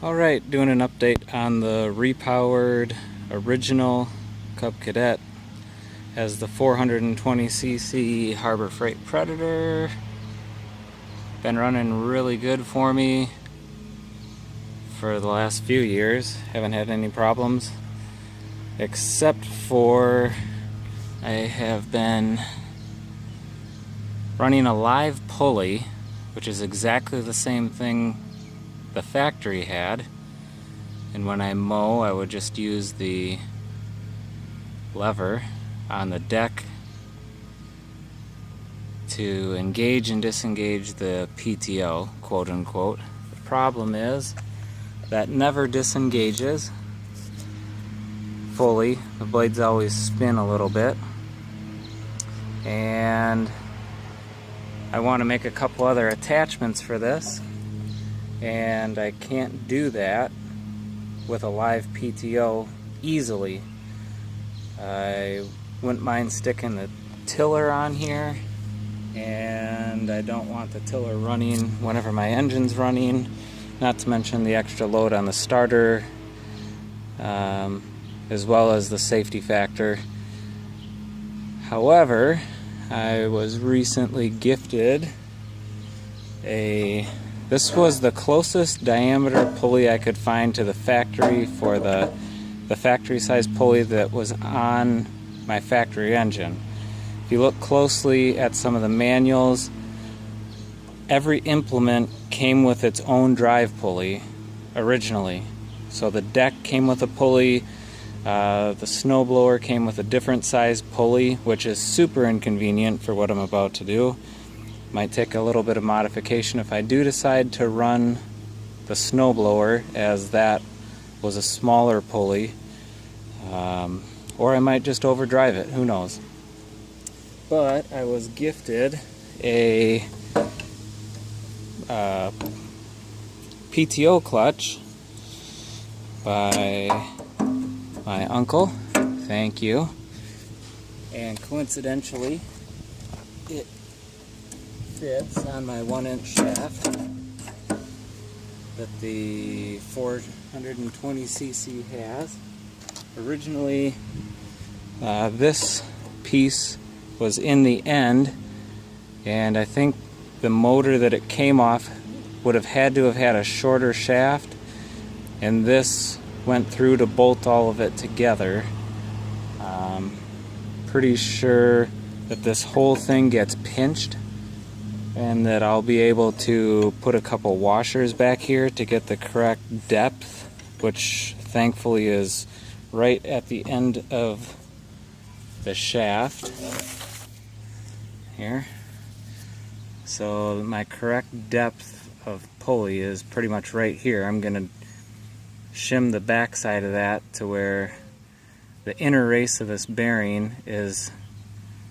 Alright, doing an update on the repowered original Cub Cadet. Has the 420cc Harbor Freight Predator. Been running really good for me for the last few years. Haven't had any problems, except for I have been running a live pulley, which is exactly the same thing the factory had, and when I mow I would just use the lever on the deck to engage and disengage the PTO, quote unquote. The problem is that never disengages fully. The blades always spin a little bit, and I want to make a couple other attachments for this, and I can't do that with a live PTO easily. I wouldn't mind sticking the tiller on here, and I don't want the tiller running whenever my engine's running, not to mention the extra load on the starter, as well as the safety factor. However, I was recently gifted this was the closest diameter pulley I could find to the factory for the factory size pulley that was on my factory engine. If you look closely at some of the manuals, every implement came with its own drive pulley originally. So the deck came with a pulley, the snowblower came with a different size pulley, which is super inconvenient for what I'm about to do. Might take a little bit of modification if I do decide to run the snowblower, as that was a smaller pulley, or I might just overdrive it, who knows. But I was gifted a PTO clutch by my uncle, thank you, and coincidentally it fits on my 1-inch shaft that the 420cc has. Originally, this piece was in the end, and I think the motor that it came off would have had to have had a shorter shaft, and this went through to bolt all of it together. Pretty sure that this whole thing gets pinched, and that I'll be able to put a couple washers back here to get the correct depth, which thankfully is right at the end of the shaft here. So my correct depth of pulley is pretty much right here. I'm going to shim the back side of that to where the inner race of this bearing is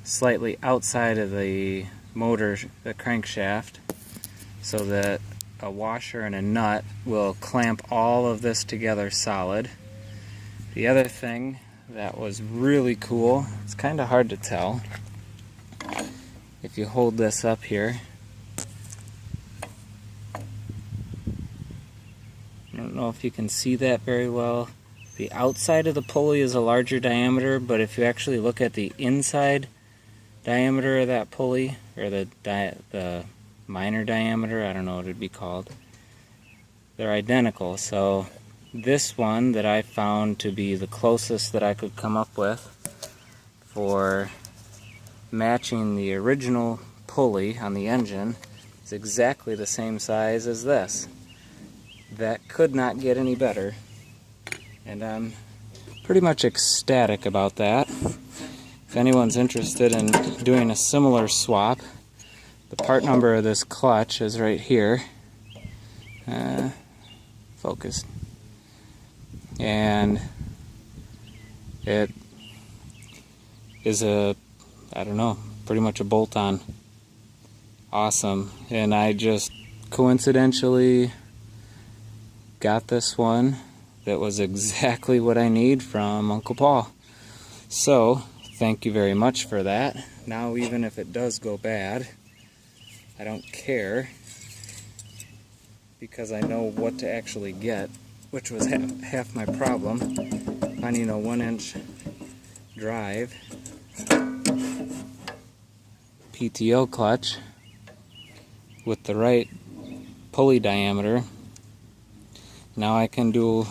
slightly outside of the motor, the crankshaft, so that a washer and a nut will clamp all of this together solid. The other thing that was really cool, it's kind of hard to tell if you hold this up here. I don't know if you can see that very well. The outside of the pulley is a larger diameter, but if you actually look at the inside diameter of that pulley, or the minor diameter, I don't know what it'd be called, they're identical. So this one that I found to be the closest that I could come up with for matching the original pulley on the engine is exactly the same size as this. That could not get any better, and I'm pretty much ecstatic about that. If anyone's interested in doing a similar swap, the part number of this clutch is right here. Focused. And it is I don't know, pretty much a bolt-on. Awesome. And I just coincidentally got this one that was exactly what I need from Uncle Paul. So thank you very much for that. Now even if it does go bad, I don't care. because I know what to actually get, which was half my problem, finding a 1-inch drive PTO clutch with the right pulley diameter. Now I can do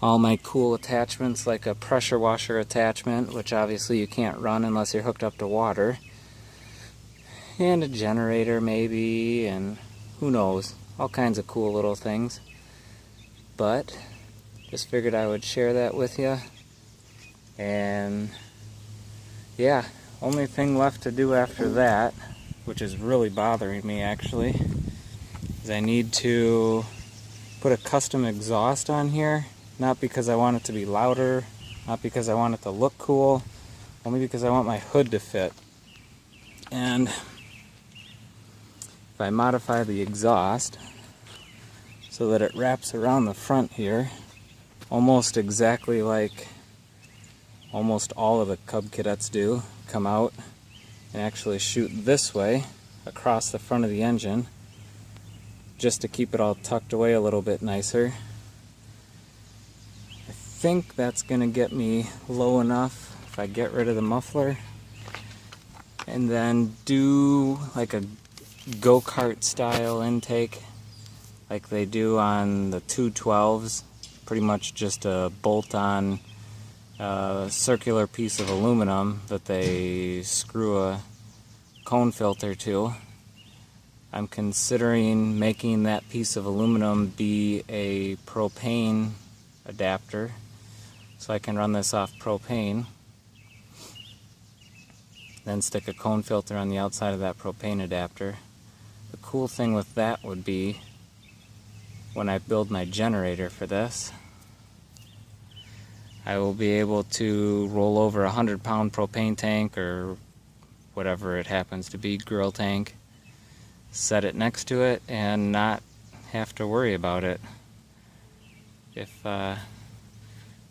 all my cool attachments, like a pressure washer attachment, which obviously you can't run unless you're hooked up to water, and a generator maybe, and who knows, all kinds of cool little things. But just figured I would share that with you. And yeah, only thing left to do after that, which is really bothering me actually, is I need to put a custom exhaust on here. Not because I want it to be louder, not because I want it to look cool, only because I want my hood to fit. And if I modify the exhaust so that it wraps around the front here, almost exactly like almost all of the Cub Cadets do, come out and actually shoot this way across the front of the engine, just to keep it all tucked away a little bit nicer. I think that's going to get me low enough if I get rid of the muffler and then do like a go-kart style intake like they do on the 212s, pretty much just a bolt-on circular piece of aluminum that they screw a cone filter to. I'm considering making that piece of aluminum be a propane adapter, so I can run this off propane, then stick a cone filter on the outside of that propane adapter. The cool thing with that would be when I build my generator for this, I will be able to roll over a 100-pound propane tank or whatever it happens to be, grill tank, set it next to it, and not have to worry about it. If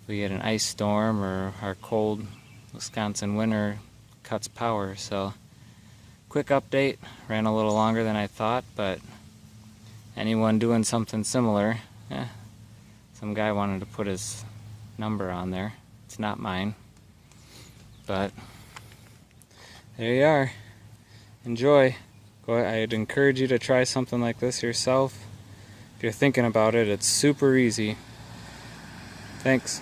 we get an ice storm or our cold Wisconsin winter cuts power. So quick update, ran a little longer than I thought, but anyone doing something similar, some guy wanted to put his number on there. It's not mine, but there you are. Enjoy. I'd encourage you to try something like this yourself. If you're thinking about it, it's super easy. Thanks.